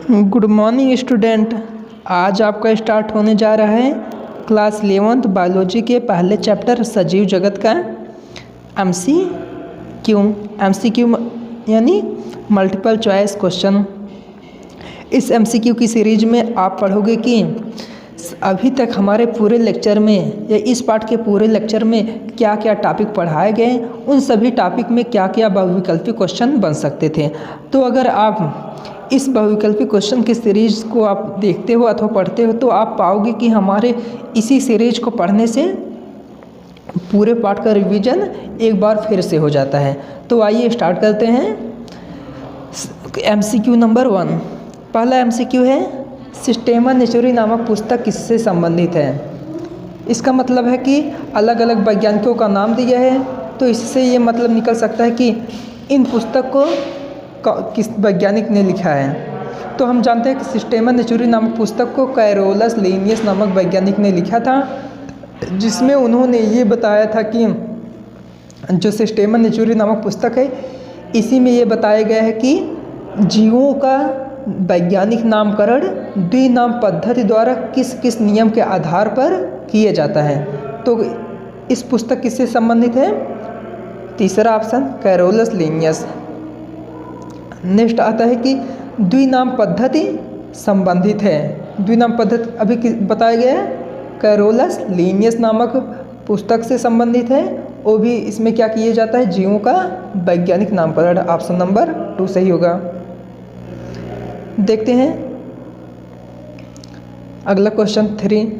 Good morning student. आज आपका start होने जा रहा है क्लास 11th बायोलॉजी के पहले चैप्टर सजीव जगत का एमसीक्यू यानी मल्टीपल चॉइस क्वेश्चन। इस एमसीक्यू की सीरीज में आप पढ़ोगे कि अभी तक हमारे पूरे लेक्चर में या इस पार्ट के पूरे लेक्चर में क्या क्या टॉपिक पढ़ाए गए, उन सभी टॉपिक में क्या क्या बहुविकल्पी क्वेश्चन बन सकते थे। तो अगर आप इस बहुविकल्पी क्वेश्चन की सीरीज़ को आप देखते हो अथवा पढ़ते हो तो आप पाओगे कि हमारे इसी सीरीज को पढ़ने से पूरे पाठ का रिवीजन एक बार फिर से हो जाता है। तो आइए स्टार्ट करते हैं। MCQ number 1। पहला एमसीक्यू है सिस्टेमा नेचुरी नामक पुस्तक किससे संबंधित है। इसका मतलब है कि अलग अलग वैज्ञानिकों का नाम दिया है, तो इससे ये मतलब निकल सकता है कि इन पुस्तक को किस वैज्ञानिक ने लिखा है। तो हम जानते हैं कि सिस्टेमा नेचुरी नामक पुस्तक को कैरोलस लिनियस नामक वैज्ञानिक ने लिखा था, जिसमें उन्होंने ये बताया था कि जो सिस्टेमा नेचुरी नामक पुस्तक है, इसी में ये बताया गया है कि जीवों का वैज्ञानिक नामकरण द्विनाम पद्धति द्वारा किस किस नियम के आधार पर किया जाता है। तो इस पुस्तक किससे संबंधित है? तीसरा ऑप्शन कैरोलस लिनियस। नेक्स्ट आता है कि द्विनाम पद्धति संबंधित है। द्विनाम पद्धति अभी बताया गया है कैरोलस लिनियस नामक पुस्तक से संबंधित है। वो भी इसमें क्या किया जाता है? जीवों का वैज्ञानिक नामकरण। ऑप्शन नंबर 2 सही होगा। देखते हैं अगला क्वेश्चन 3।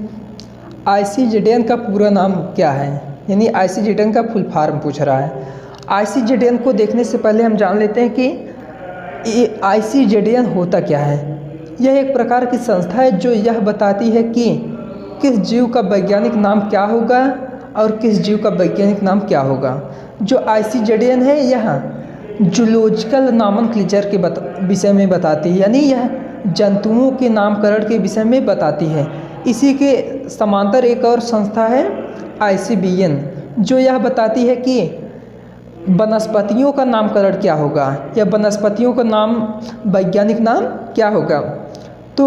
आईसीजेडएन का पूरा नाम क्या है, यानी आईसीजेडएन का फुल फॉर्म पूछ रहा है। आईसीजेडएन को देखने से पहले हम जान लेते हैं कि ये आईसीजेडएन होता क्या है। यह एक प्रकार की संस्था है जो यह बताती है कि किस जीव का वैज्ञानिक नाम क्या होगा और किस जीव का वैज्ञानिक नाम क्या होगा। जो आईसीजेडएन है यह जूलॉजिकल नॉमेनक्लेचर के विषय में बताती है, यानी यह जंतुओं के नामकरण के विषय में बताती है। इसी के समांतर एक और संस्था है आईसीबीएन, जो यह बताती है कि वनस्पतियों का नामकरण क्या होगा या वनस्पतियों का नाम वैज्ञानिक नाम क्या होगा। तो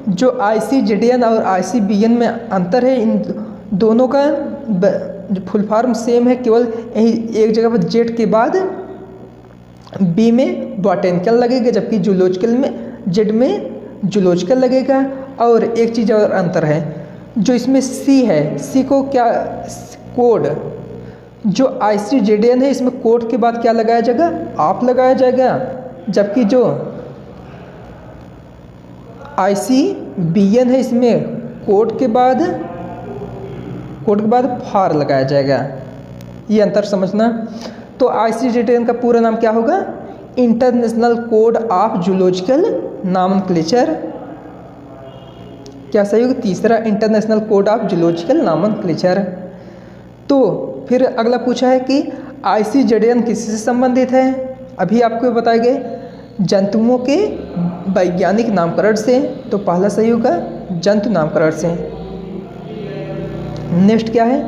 जो आईसीजेडएन और आईसीबीएन में अंतर है, इन दोनों का फुल फॉर्म सेम है, केवल यही एक जगह पर जेड के बाद बी में बॉटेनिकल लगेगा, जबकि जूलॉजिकल में जेड में जूलॉजिकल लगेगा। और एक चीज़ और अंतर है, जो इसमें सी है, सी को क्या कोड, जो आईसीजेडएन है इसमें कोड के बाद क्या लगाया जाएगा? आप लगाया जाएगा, जबकि जो आईसीबीएन है इसमें कोड के बाद फार लगाया जाएगा। ये अंतर समझना। तो आईसीजेडएन का पूरा नाम क्या होगा? International code of zoological nomenclature. क्या सही होगा? तीसरा, international code of zoological nomenclature. तो फिर अगला पूछा है कि आईसीजेडएन किससे संबंधित है। अभी आपको बताए गए जंतुओं के वैज्ञानिक नामकरण से, तो पहला सही होगा जंतु नामकरण से। नेक्स्ट क्या है?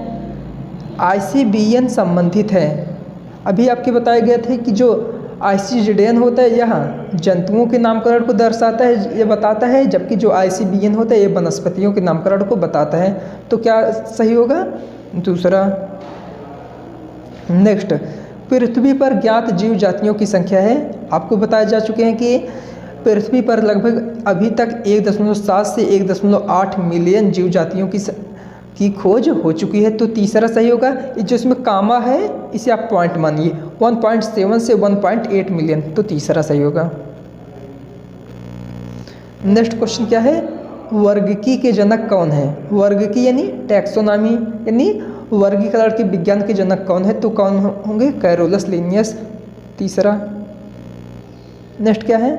आईसीबीएन संबंधित है। अभी आपके बताए गए थे कि जो आईसीजेडएन होता है यह जंतुओं के नामकरण को दर्शाता है, ये बताता है, जबकि जो आईसीबीएन होता है ये वनस्पतियों के नामकरण को बताता है। तो क्या सही होगा? दूसरा। नेक्स्ट, पृथ्वी पर ज्ञात जीव जातियों की संख्या है। आपको बताए जा चुके हैं कि पृथ्वी पर लगभग अभी तक 1.7 से 1.8 मिलियन जीव जातियों की खोज हो चुकी है। तो तीसरा सही होगा। जो इसमें कामा है इसे आप पॉइंट मानिए, 1.7 से 1.8 मिलियन, तो तीसरा सही होगा। नेक्स्ट क्वेश्चन क्या है? वर्गीकी के जनक कौन है। वर्गीकी यानी टैक्सोनॉमी, यानी वर्गीकरण के विज्ञान के जनक कौन है, तो कौन होंगे? Carolus Linnaeus. तीसरा। नेक्स्ट क्या है?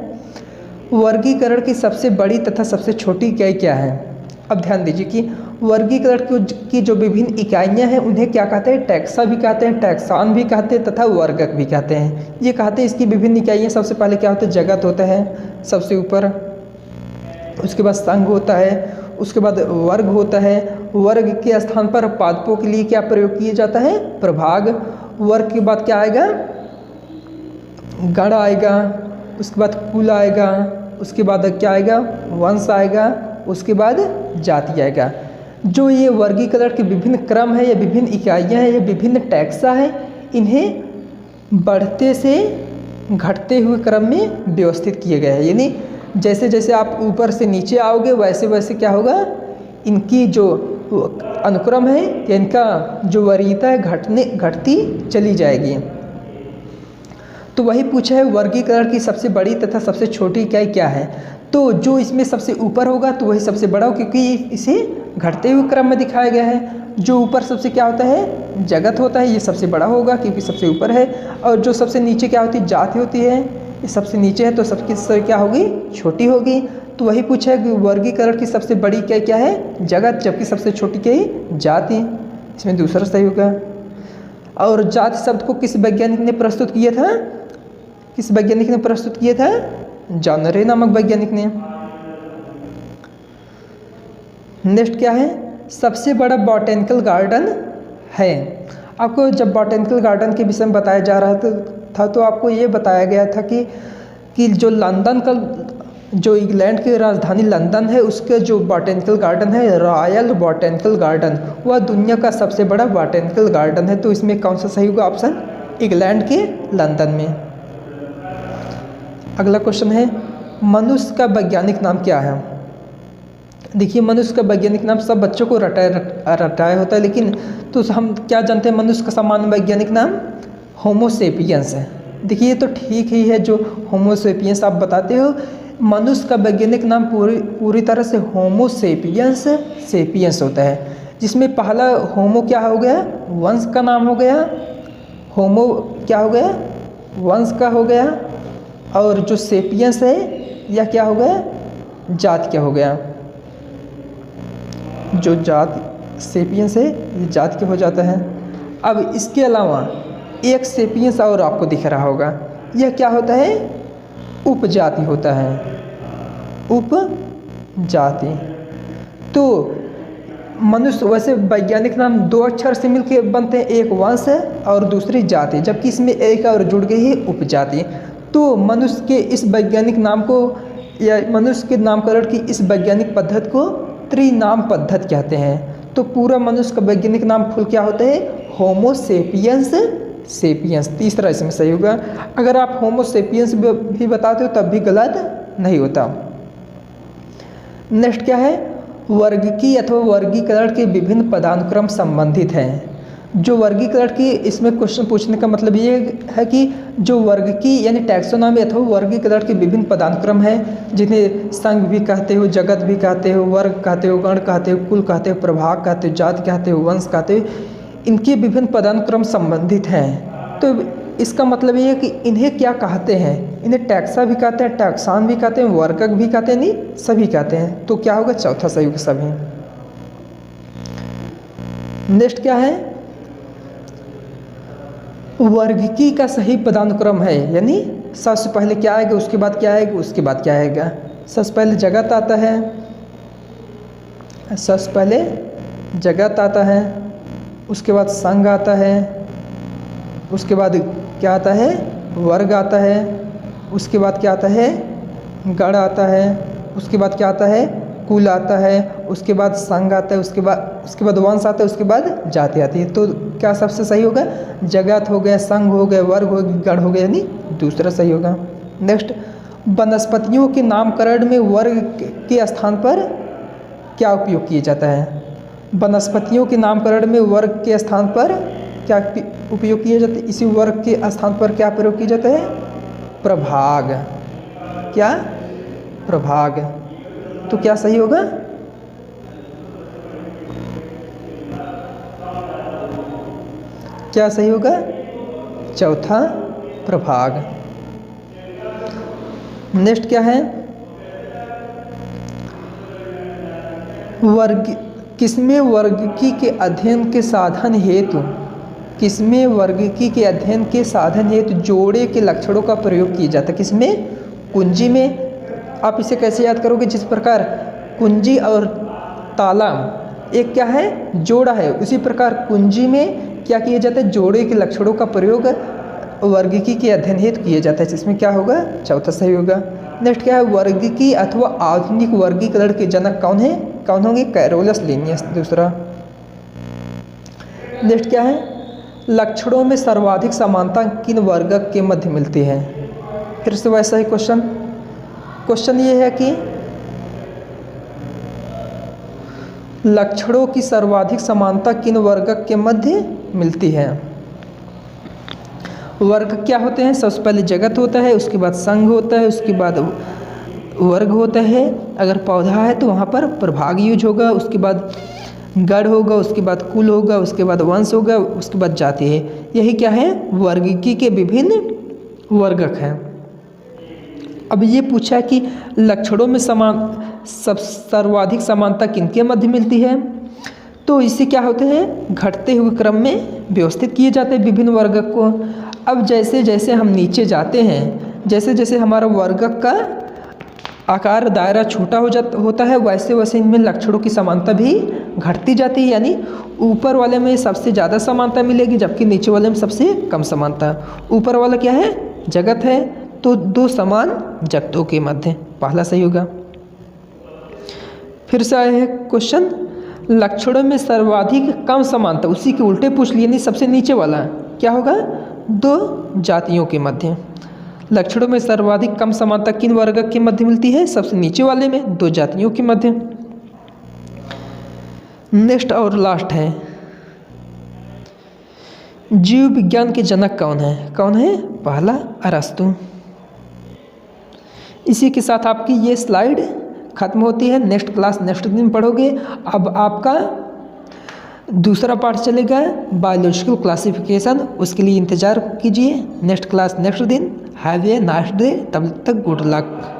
वर्गीकरण की सबसे बड़ी तथा सबसे छोटी इकाई क्या है। अब ध्यान दीजिए कि वर्गीकरण की जो विभिन्न इकाइयाँ हैं उन्हें क्या कहते हैं? टैक्सा भी कहते हैं, टैक्सान भी कहते हैं तथा वर्गक भी कहते हैं। ये कहते हैं इसकी विभिन्न इकाइयाँ। सबसे पहले क्या होता है? जगत होता है सबसे ऊपर, उसके बाद संघ होता है, उसके बाद वर्ग होता है। वर्ग के स्थान पर पादपों के लिए क्या प्रयोग किया जाता है? प्रभाग। वर्ग के बाद क्या आएगा? गण आएगा, उसके बाद कुल आएगा, उसके बाद क्या आएगा, वंश आएगा, उसके बाद जाति आएगा। जो ये वर्गीकरण के विभिन्न क्रम है या विभिन्न इकाइयाँ हैं या विभिन्न टैक्सा है, इन्हें बढ़ते से घटते हुए क्रम में व्यवस्थित किए गए हैं। यानी जैसे जैसे आप ऊपर से नीचे आओगे वैसे वैसे क्या होगा, इनकी जो अनुक्रम है या इनका जो वरीयता है घटती चली जाएगी। तो वही पूछा है वर्गीकरण की सबसे बड़ी तथा सबसे छोटी इकाई क्या है। तो जो इसमें सबसे ऊपर होगा तो वही सबसे बड़ा हो, क्योंकि इसे घटते हुए क्रम में दिखाया गया है। जो ऊपर सबसे क्या होता है, जगत होता है, ये सबसे बड़ा होगा क्योंकि सबसे ऊपर है। और जो सबसे नीचे क्या होती है, जाति होती है, ये सबसे नीचे है तो सबकी क्या होगी, छोटी होगी। तो वही पूछा है कि वर्गीकरण की सबसे बड़ी इकाई क्या है, जगत, जबकि सबसे छोटी क्या है, जाति। इसमें दूसरा सही होगा। और जाति शब्द को किस वैज्ञानिक ने प्रस्तुत किया था, किस वैज्ञानिक ने प्रस्तुत किया था, जॉन रे नामक वैज्ञानिक ने। नेक्स्ट क्या है, सबसे बड़ा बॉटेनिकल गार्डन है। आपको जब बॉटेनिकल गार्डन के विषय में बताया जा रहा था तो आपको ये बताया गया था कि जो लंदन का, जो इंग्लैंड की राजधानी लंदन है, उसके जो बॉटेनिकल गार्डन है, रॉयल बॉटेनिकल गार्डन, वह दुनिया का सबसे बड़ा बॉटेनिकल गार्डन है। तो इसमें कौन सा सही होगा, ऑप्शन इंग्लैंड के लंदन में। अगला क्वेश्चन है, मनुष्य का वैज्ञानिक नाम क्या है। देखिए मनुष्य का वैज्ञानिक नाम सब बच्चों को रटाया होता है, लेकिन तो हम क्या जानते हैं, मनुष्य का सामान्य वैज्ञानिक नाम होमोसेपियंस है। देखिए ये तो ठीक ही है जो होमोसेपियंस आप बताते हो। मनुष्य का वैज्ञानिक नाम पूरी तरह से होमोसेपियंस सेपियंस होता है, जिसमें पहला होमो क्या हो गया, वंश का नाम हो गया, होमो क्या हो गया, वंश का हो गया, और जो सेपियंस है यह क्या हो गया, जात क्या हो गया। जो जात सेपियंस है ये जात के हो जाता है। अब इसके अलावा एक सेपियंस और आपको दिख रहा होगा, यह क्या होता है, उपजाति होता है, उपजाति। तो मनुष्य वैसे वैज्ञानिक नाम दो अक्षर से मिलकर बनते हैं, एक वंश है और दूसरी जाति, जबकि इसमें एक और जुड़ गई है उपजाति। तो मनुष्य के इस वैज्ञानिक नाम को या मनुष्य के नामकरण की इस वैज्ञानिक पद्धति को त्रिनाम पद्धति कहते हैं। तो पूरा मनुष्य का वैज्ञानिक नाम फुल क्या होता है, होमोसेपियंस सेपियंस। तीसरा इसमें सही होगा। अगर आप होमोसेपियंस भी बताते हो तब भी गलत नहीं होता। नेक्स्ट क्या है, वर्गीकी अथवा वर्गीकरण के विभिन्न पदानुक्रम संबंधित हैं। जो वर्गीकरण की इसमें क्वेश्चन पूछने का मतलब ये है कि जो वर्गीकी यानी टैक्सोनॉमी अथवा वर्गीकरण के विभिन्न पदानुक्रम हैं, जिन्हें संघ भी कहते हो, जगत भी कहते हो, वर्ग कहते हो, गण कहते हो, कुल कहते हो, प्रभाग कहते हो, जाति कहते हो, वंश कहते हो, इनके विभिन्न पदानुक्रम संबंधित हैं। तो इसका मतलब ये है कि इन्हें क्या कहते हैं, इन्हें टैक्सा भी कहते हैं, टैक्सान भी कहते हैं, वर्गक भी कहते हैं, नहीं सभी कहते हैं। तो क्या होगा, चौथा सही होगा सभी। नेक्स्ट क्या है, वर्गीकी का सही पदानुक्रम है, यानी सबसे पहले क्या आएगा, उसके बाद क्या आएगा, उसके बाद क्या आएगा। सबसे पहले जगत आता है, सबसे पहले जगत आता है, उसके बाद संघ आता है, उसके बाद क्या आता है, वर्ग आता है, उसके बाद क्या आता है, गण आता है, उसके बाद क्या आता है, कुल आता है, उसके बाद संघ आता है, उसके बाद वंश आता है, उसके बाद जाति आती है। तो क्या सबसे सही होगा, जगत हो गया, संघ हो गया, वर्ग हो गया, गण हो गया, यानी दूसरा सही होगा। नेक्स्ट, वनस्पतियों के नामकरण में वर्ग के स्थान पर क्या उपयोग किया जाता है। वनस्पतियों के नामकरण में वर्ग के स्थान पर क्या उपयोग किया जाता है, इसी वर्ग के स्थान पर क्या प्रयोग किया जाता है, प्रभाग। क्या, प्रभाग। तो क्या सही होगा, क्या सही होगा, चौथा प्रभाग। नेक्स्ट क्या है, वर्ग किसमें वर्गीकी के अध्ययन के साधन हेतु, किसमें वर्गीकी के अध्ययन के साधन हेतु जोड़े के लक्षणों का प्रयोग किया जाता है। किसमें, कुंजी में। आप इसे कैसे याद करोगे, जिस प्रकार कुंजी और ताला एक क्या है, जोड़ा है, उसी प्रकार कुंजी में क्या किया जाता है, जोड़े के लक्षणों का प्रयोग वर्गीकी के अध्ययन हेतु किया जाता है, जिसमें क्या होगा, चौथा सही होगा। नेक्स्ट क्या है, वर्गीकी अथवा आधुनिक वर्गीकरण के जनक कौन है, कौन होंगे, कैरोलस लिनियस दूसरा। नेक्स्ट क्या है, लक्षणों में सर्वाधिक समानता किन वर्गक के मध्य मिलती है। फिर से वैसा ही क्वेश्चन ये है कि लक्षणों की सर्वाधिक समानता किन वर्गक के मध्य मिलती है। वर्ग क्या होते हैं, सबसे पहले जगत होता है, उसके बाद संघ होता है, उसके बाद वर्ग होता है। अगर पौधा है तो वहाँ पर प्रभाग यूज होगा, उसके बाद गण होगा, उसके बाद कुल होगा, उसके बाद वंश होगा, उसके बाद जाति है। यही क्या है, वर्गीकी के विभिन्न वर्गक हैं। अब ये पूछा कि लक्षणों में सर्वाधिक समानता किनके मध्य मिलती है, तो इससे क्या होते हैं, घटते हुए क्रम में व्यवस्थित किए जाते हैं विभिन्न वर्गक को। अब जैसे जैसे हम नीचे जाते हैं, जैसे जैसे हमारा वर्गक का आकार दायरा छोटा होता है, वैसे वैसे इनमें लक्षणों की समानता भी घटती जाती है। यानी ऊपर वाले में सबसे ज़्यादा समानता मिलेगी, जबकि नीचे वाले में सबसे कम समानता। ऊपर वाला क्या है, जगत है, तो दो समान जगतों के मध्य, पहला सही होगा। फिर से आया है क्वेश्चन, लक्षणों में सर्वाधिक कम समानता, उसी के उल्टे पूछ लिए, नहीं सबसे नीचे वाला क्या होगा, दो जातियों के मध्य। लक्षणों में सर्वाधिक कम समानता किन वर्गक के मध्य मिलती है, सबसे नीचे वाले में, दो जातियों के मध्य। नेक्स्ट और लास्ट है, जीव विज्ञान के जनक कौन है, कौन है, पहला अरस्तु। इसी के साथ आपकी ये स्लाइड खत्म होती है। नेक्स्ट क्लास नेक्स्ट दिन पढ़ोगे। अब आपका दूसरा पार्ट चलेगा बायोलॉजिकल क्लासिफिकेशन, उसके लिए इंतज़ार कीजिए। नेक्स्ट क्लास नेक्स्ट दिन। हैव ए नाइस डे, तब तक गुड लक।